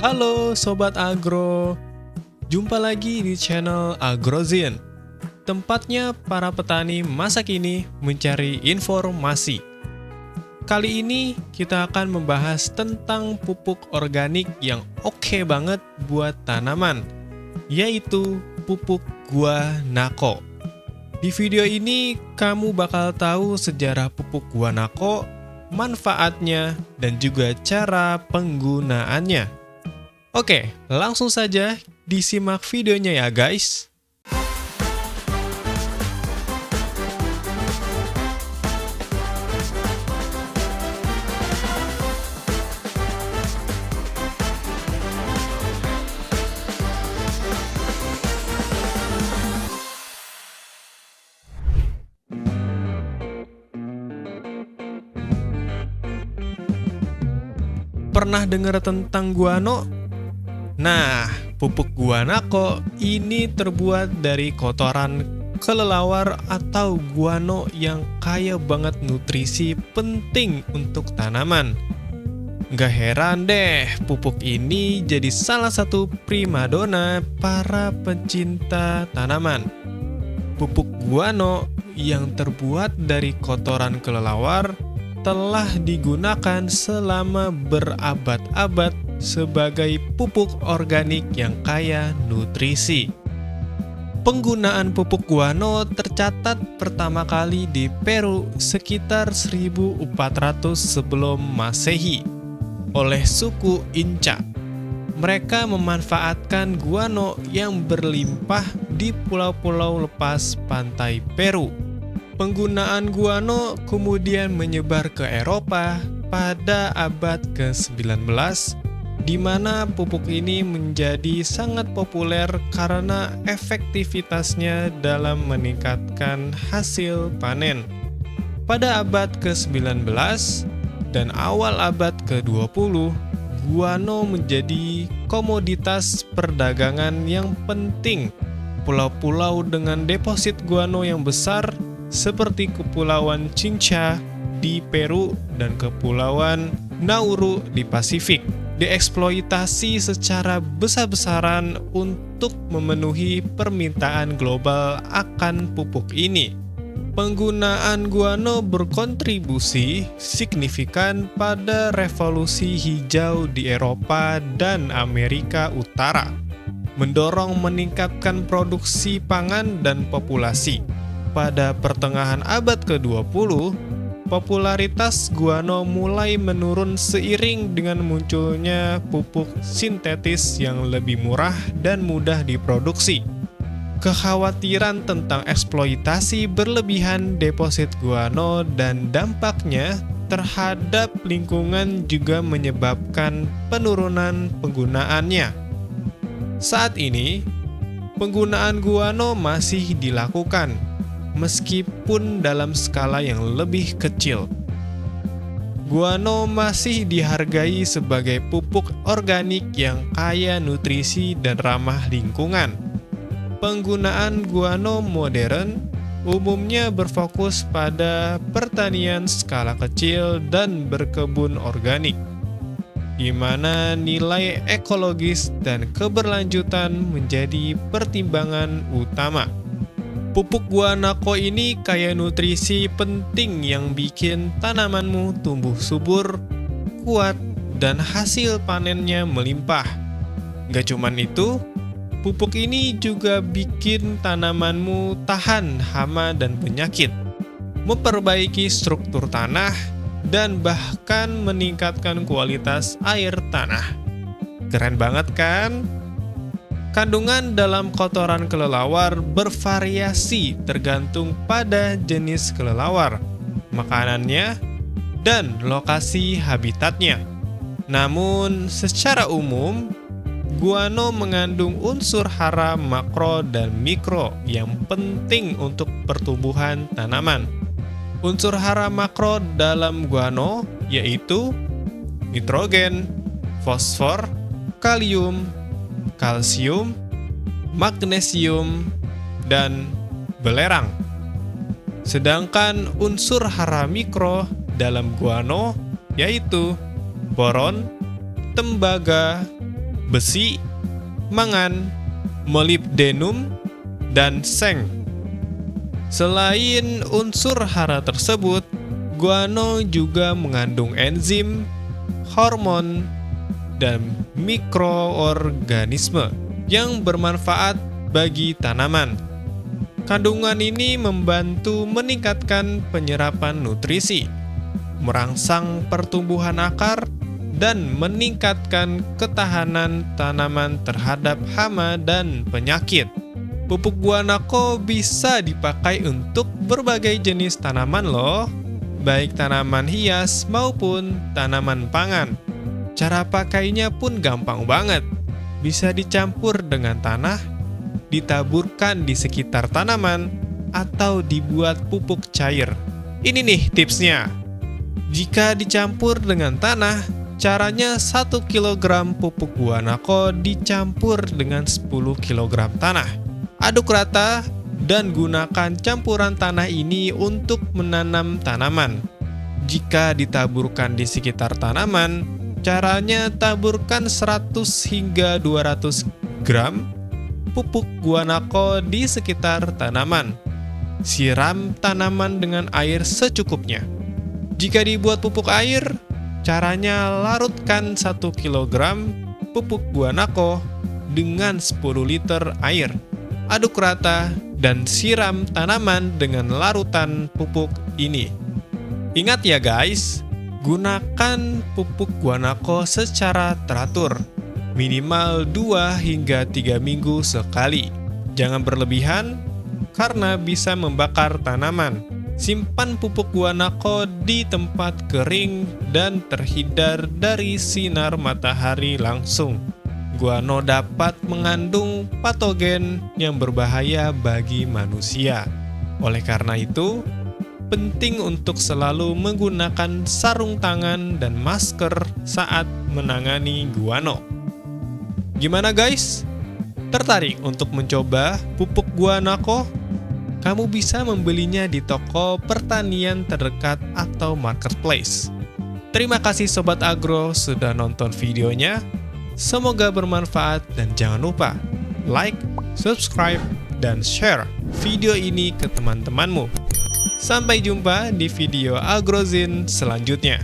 Halo Sobat Agro, jumpa lagi di channel Agrozin. Tempatnya para petani masa kini mencari informasi. Kali ini kita akan membahas tentang pupuk organik yang oke banget buat tanaman, yaitu pupuk guanako. Di video ini kamu bakal tahu sejarah pupuk guanako, manfaatnya, dan juga cara penggunaannya. Oke, langsung saja disimak videonya ya guys. Pernah dengar tentang guano? Nah, pupuk guanako ini terbuat dari kotoran kelelawar atau guano yang kaya banget nutrisi penting untuk tanaman. Gak heran deh, pupuk ini jadi salah satu primadona para pencinta tanaman. Pupuk guano yang terbuat dari kotoran kelelawar telah digunakan selama berabad-abad sebagai pupuk organik yang kaya nutrisi. Penggunaan pupuk guano tercatat pertama kali di Peru sekitar 1400 sebelum Masehi oleh suku Inca. Mereka memanfaatkan guano yang berlimpah di pulau-pulau lepas pantai Peru. Penggunaan guano kemudian menyebar ke Eropa pada abad ke-19, di mana pupuk ini menjadi sangat populer karena efektivitasnya dalam meningkatkan hasil panen. Pada abad ke-19 dan awal abad ke-20, guano menjadi komoditas perdagangan yang penting. Pulau-pulau dengan deposit guano yang besar seperti Kepulauan Chincha di Peru dan Kepulauan Nauru di Pasifik dieksploitasi secara besar-besaran untuk memenuhi permintaan global akan pupuk ini. Penggunaan guano berkontribusi signifikan pada revolusi hijau di Eropa dan Amerika Utara, mendorong meningkatkan produksi pangan dan populasi. Pada pertengahan abad ke-20, popularitas guano mulai menurun seiring dengan munculnya pupuk sintetis yang lebih murah dan mudah diproduksi. Kekhawatiran tentang eksploitasi berlebihan deposit guano dan dampaknya terhadap lingkungan juga menyebabkan penurunan penggunaannya. Saat ini, penggunaan guano masih dilakukan, meskipun dalam skala yang lebih kecil. Guano masih dihargai sebagai pupuk organik yang kaya nutrisi dan ramah lingkungan. Penggunaan guano modern umumnya berfokus pada pertanian skala kecil dan berkebun organik, di mana nilai ekologis dan keberlanjutan menjadi pertimbangan utama. Pupuk guanako ini kaya nutrisi penting yang bikin tanamanmu tumbuh subur, kuat, dan hasil panennya melimpah. Gak cuman itu, pupuk ini juga bikin tanamanmu tahan hama dan penyakit, memperbaiki struktur tanah, dan bahkan meningkatkan kualitas air tanah. Keren banget kan? Kandungan dalam kotoran kelelawar bervariasi tergantung pada jenis kelelawar, makanannya, dan lokasi habitatnya. Namun, secara umum, guano mengandung unsur hara makro dan mikro yang penting untuk pertumbuhan tanaman. Unsur hara makro dalam guano yaitu nitrogen, fosfor, kalium, kalsium, magnesium, dan belerang. Sedangkan unsur hara mikro dalam guano yaitu boron, tembaga, besi, mangan, molybdenum, dan seng. Selain unsur hara tersebut, guano juga mengandung enzim, hormon, dan mikroorganisme yang bermanfaat bagi tanaman. Kandungan ini membantu meningkatkan penyerapan nutrisi, merangsang pertumbuhan akar, dan meningkatkan ketahanan tanaman terhadap hama dan penyakit. Pupuk guanako bisa dipakai untuk berbagai jenis tanaman loh, baik tanaman hias maupun tanaman pangan. Cara pakainya pun gampang banget. Bisa dicampur dengan tanah, ditaburkan di sekitar tanaman, atau dibuat pupuk cair. Ini nih tipsnya. Jika dicampur dengan tanah, caranya 1 kg pupuk guanako dicampur dengan 10 kg tanah. Aduk rata dan gunakan campuran tanah ini untuk menanam tanaman. Jika ditaburkan di sekitar tanaman, caranya taburkan 100 hingga 200 gram pupuk guanako di sekitar tanaman. Siram tanaman dengan air secukupnya. Jika dibuat pupuk air, caranya larutkan 1 kg pupuk guanako dengan 10 liter air. Aduk rata dan siram tanaman dengan larutan pupuk ini. Ingat ya guys, gunakan pupuk guanako secara teratur, minimal 2 hingga 3 minggu sekali. Jangan berlebihan karena bisa membakar tanaman. Simpan pupuk guanako di tempat kering dan terhindar dari sinar matahari langsung. Guano dapat mengandung patogen yang berbahaya bagi manusia. Oleh karena itu, penting untuk selalu menggunakan sarung tangan dan masker saat menangani guano. Gimana guys? Tertarik untuk mencoba pupuk guanako? Kamu bisa membelinya di toko pertanian terdekat atau marketplace. Terima kasih Sobat Agro sudah nonton videonya. Semoga bermanfaat dan jangan lupa like, subscribe, dan share video ini ke teman-temanmu. Sampai jumpa di video AgroZine selanjutnya.